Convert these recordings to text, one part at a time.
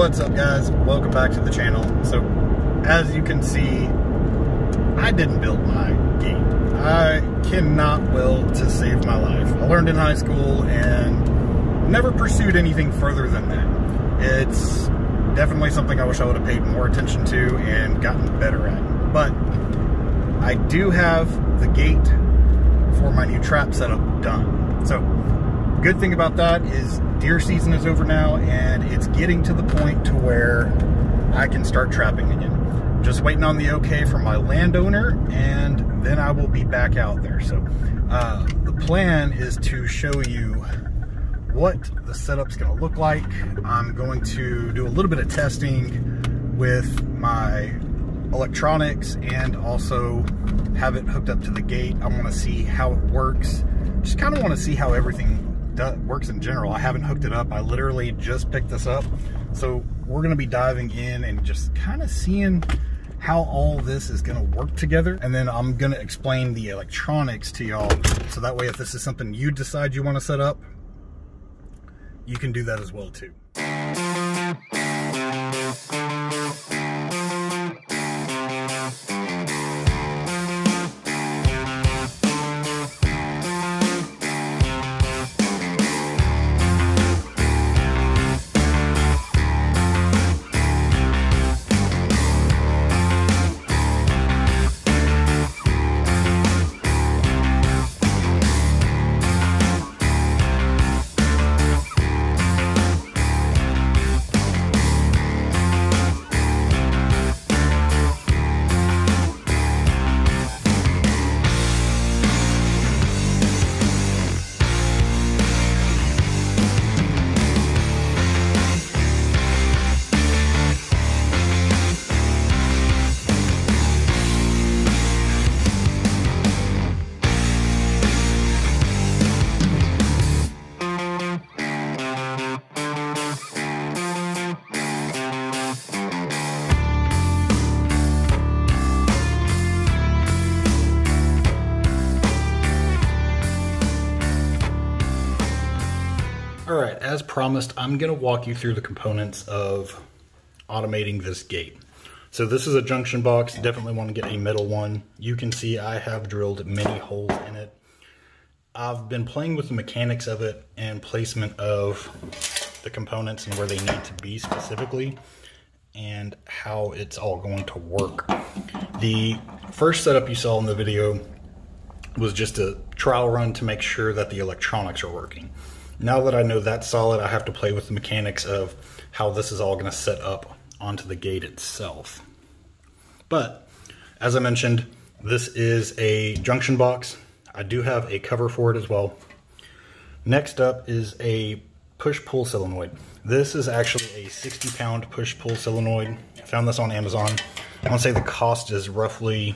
What's up, guys? Welcome back to the channel. So as you can see, I didn't build my gate. I cannot weld to save my life. I learned in high school and never pursued anything further than that. It's definitely something I wish I would have paid more attention to and gotten better at. But I do have the gate for my new trap setup done. So good thing about that is deer season is over now and it's getting to the point to where I can start trapping again. I'm just waiting on the okay from my landowner and then I will be back out there. So the plan is to show you what the setup's going to look like. I'm going to do a little bit of testing with my electronics and also have it hooked up to the gate. I want to see how it works. Just kind of want to see how everything works in general. I haven't hooked it up. I literally just picked this up. So we're going to be diving in and just kind of seeing how all this is going to work together. And then I'm going to explain the electronics to y'all. So that way, if this is something you decide you want to set up, you can do that as well too. Alright, as promised, I'm going to walk you through the components of automating this gate. So this is a junction box, definitely want to get a metal one. You can see I have drilled many holes in it. I've been playing with the mechanics of it and placement of the components and where they need to be specifically and how it's all going to work. The first setup you saw in the video was just a trial run to make sure that the electronics are working. Now that I know that's solid, I have to play with the mechanics of how this is all going to set up onto the gate itself. But as I mentioned, this is a junction box. I do have a cover for it as well. Next up is a push-pull solenoid. This is actually a 60-pound push-pull solenoid. I found this on Amazon. I want to say the cost is roughly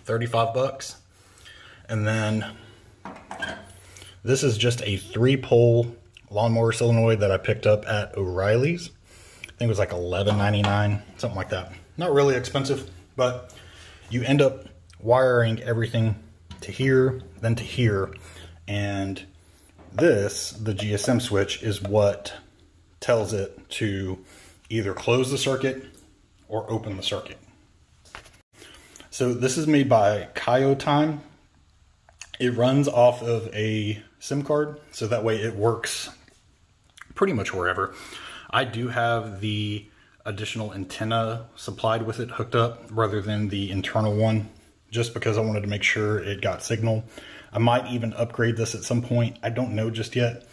35 bucks. And then this is just a 3-pole lawnmower solenoid that I picked up at O'Reilly's. I think it was like $11.99, something like that. Not really expensive, but you end up wiring everything to here, then to here. And this, the GSM switch, is what tells it to either close the circuit or open the circuit. So this is made by Time. It runs off of a SIM card, so that way it works pretty much wherever. I do have the additional antenna supplied with it hooked up rather than the internal one, just because I wanted to make sure it got signal. I might even upgrade this at some point. I don't know just yet.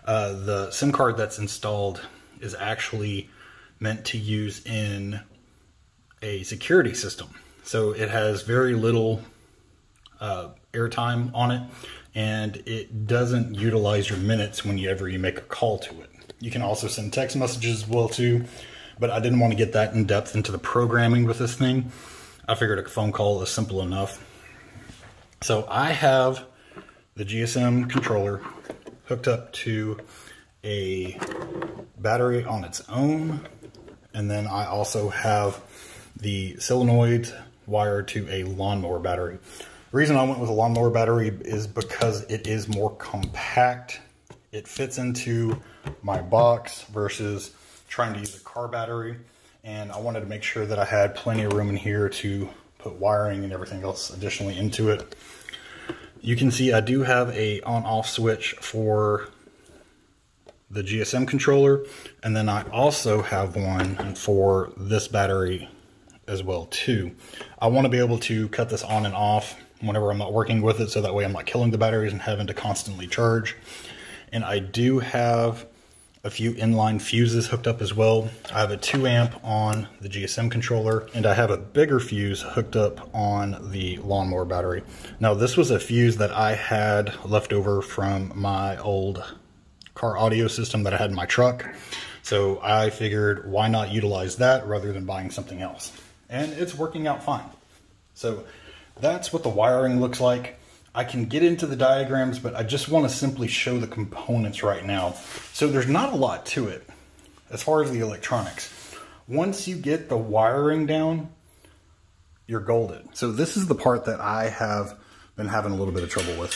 The SIM card that's installed is actually meant to use in a security system. So it has very little airtime on it, and it doesn't utilize your minutes whenever you make a call to it. You can also send text messages as well too, but I didn't want to get that in depth into the programming with this thing. I figured a phone call is simple enough. So I have the GSM controller hooked up to a battery on its own, and then I also have the solenoid wired to a lawnmower battery. The reason I went with a lawnmower battery is because it is more compact. It fits into my box versus trying to use a car battery, and I wanted to make sure that I had plenty of room in here to put wiring and everything else additionally into it. You can see I do have a on-off switch for the GSM controller, and then I also have one for this battery as well too. I want to be able to cut this on and off whenever I'm not working with it, so that way I'm not killing the batteries and having to constantly charge. And I do have a few inline fuses hooked up as well. I have a 2 amp on the GSM controller, and I have a bigger fuse hooked up on the lawnmower battery. Now this was a fuse that I had left over from my old car audio system that I had in my truck. So I figured, why not utilize that rather than buying something else? And it's working out fine. So that's what the wiring looks like. I can get into the diagrams, but I just want to simply show the components right now. So there's not a lot to it as far as the electronics. Once you get the wiring down, you're golden. So this is the part that I have been having a little bit of trouble with.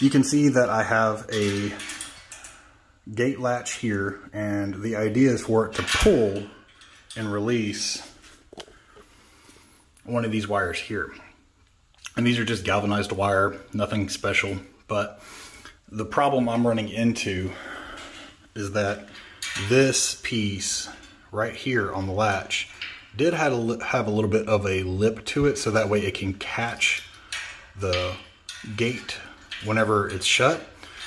You can see that I have a gate latch here, and the idea is for it to pull and release one of these wires here. And these are just galvanized wire, nothing special. But the problem I'm running into is that this piece right here on the latch did have a little bit of a lip to it, so that way it can catch the gate whenever it's shut.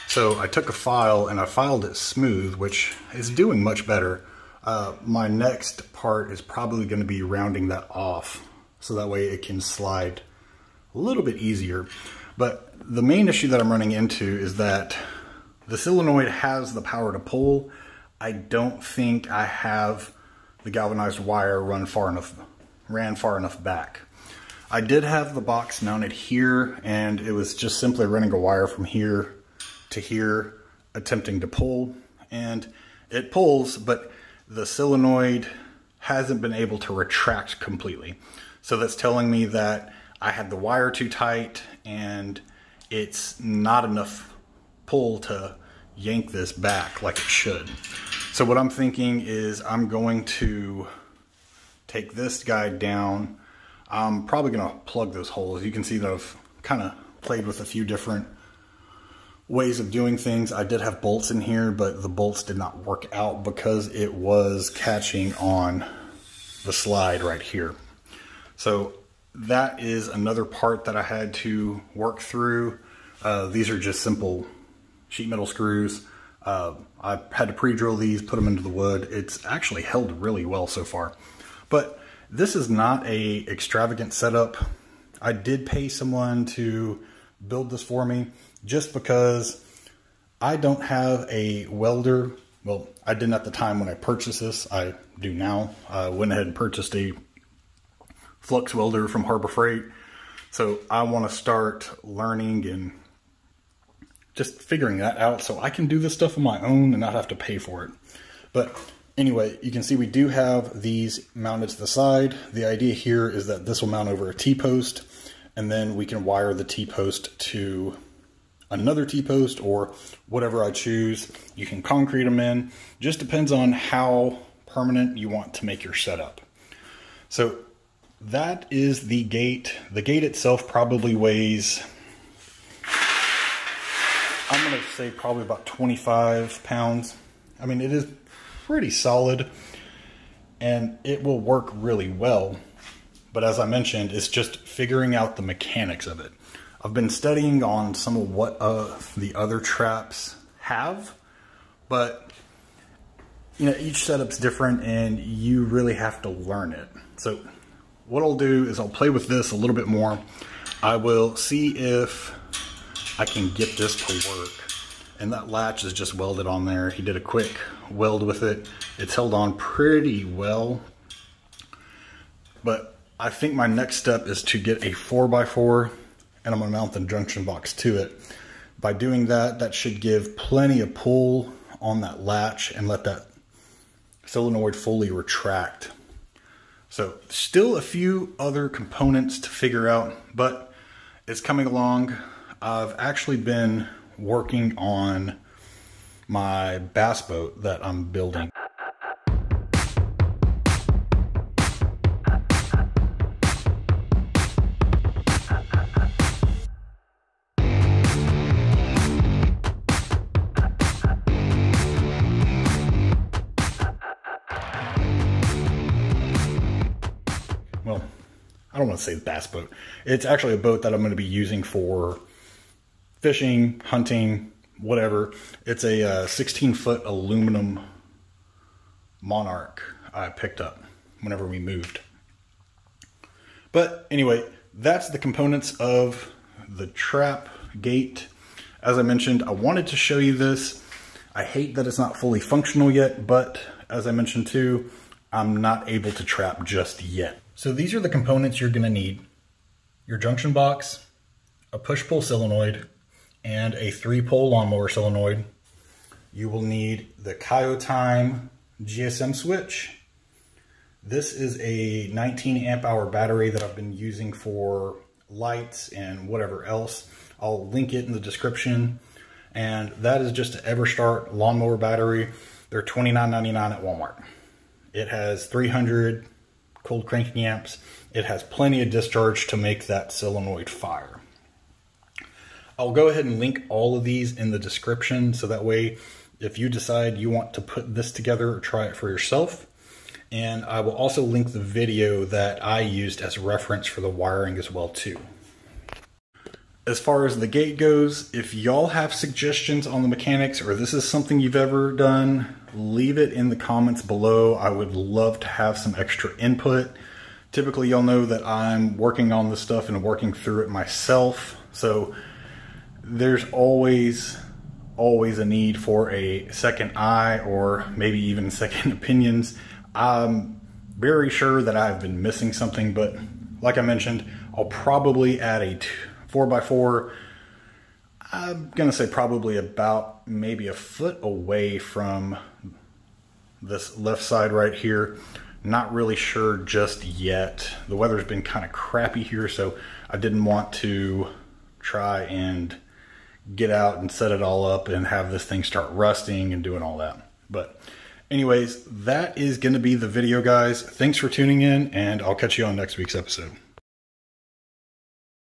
So I took a file and I filed it smooth, which is doing much better. My next part is probably going to be rounding that off, so that way it can slide a little bit easier. But the main issue that I'm running into is that the solenoid has the power to pull. I don't think I have the galvanized wire ran far enough back. I did have the box mounted here, and it was just simply running a wire from here to here, attempting to pull, and it pulls, but the solenoid hasn't been able to retract completely. So that's telling me that I had the wire too tight and it's not enough pull to yank this back like it should. So what I'm thinking is I'm going to take this guy down. I'm probably going to plug those holes. You can see that I've kind of played with a few different ways of doing things. I did have bolts in here, but the bolts did not work out because it was catching on the slide right here. So that is another part that I had to work through. These are just simple sheet metal screws. I had to pre-drill these, put them into the wood. It's actually held really well so far. But this is not a extravagant setup. I did pay someone to build this for me just because I don't have a welder. Well, I didn't at the time when I purchased this. I do now. I went ahead and purchased a flux welder from Harbor Freight. So I want to start learning and just figuring that out so I can do this stuff on my own and not have to pay for it. But anyway, you can see we do have these mounted to the side. The idea here is that this will mount over a T-post, and then we can wire the T-post to another T-post or whatever I choose. You can concrete them in. Just depends on how permanent you want to make your setup. So that is the gate. The gate itself probably weighs, I'm going to say probably about 25 pounds. I mean, it is pretty solid and it will work really well. But as I mentioned, it's just figuring out the mechanics of it. I've been studying on some of what the other traps have, but you know, each setup's different and you really have to learn it. So what I'll do is I'll play with this a little bit more. I will see if I can get this to work. And that latch is just welded on there. He did a quick weld with it. It's held on pretty well. But I think my next step is to get a 4x4 and I'm gonna mount the junction box to it. By doing that, that should give plenty of pull on that latch and let that solenoid fully retract. So still a few other components to figure out, but it's coming along. I've actually been working on my bass boat that I'm building. don't want to say bass boat. It's actually a boat that I'm going to be using for fishing, hunting, whatever. It's a 16-foot aluminum Monarch I picked up whenever we moved. But anyway, that's the components of the trap gate. As I mentioned, I wanted to show you this. I hate that it's not fully functional yet, but as I mentioned too, I'm not able to trap just yet. So these are the components you're gonna need. Your junction box, a push-pull solenoid, and a 3-pole lawnmower solenoid. You will need the Kyotime GSM switch. This is a 19 amp hour battery that I've been using for lights and whatever else. I'll link it in the description. And that is just an EverStart lawnmower battery. They're $29.99 at Walmart. It has 300 cold cranking amps. It has plenty of discharge to make that solenoid fire. I'll go ahead and link all of these in the description, so that way if you decide you want to put this together or try it for yourself. And I will also link the video that I used as reference for the wiring as well too. As far as the gate goes, if y'all have suggestions on the mechanics, or this is something you've ever done, leave it in the comments below. I would love to have some extra input. Typically, y'all know that I'm working on this stuff and working through it myself. So there's always a need for a second eye, or maybe even second opinions. I'm very sure that I've been missing something, but like I mentioned, I'll probably add a 4x4. I'm gonna say probably about maybe a foot away from this left side right here. Not really sure just yet. The weather's been kind of crappy here, so I didn't want to try and get out and set it all up and have this thing start rusting and doing all that. But anyways, that is going to be the video, guys. Thanks for tuning in, and I'll catch you on next week's episode.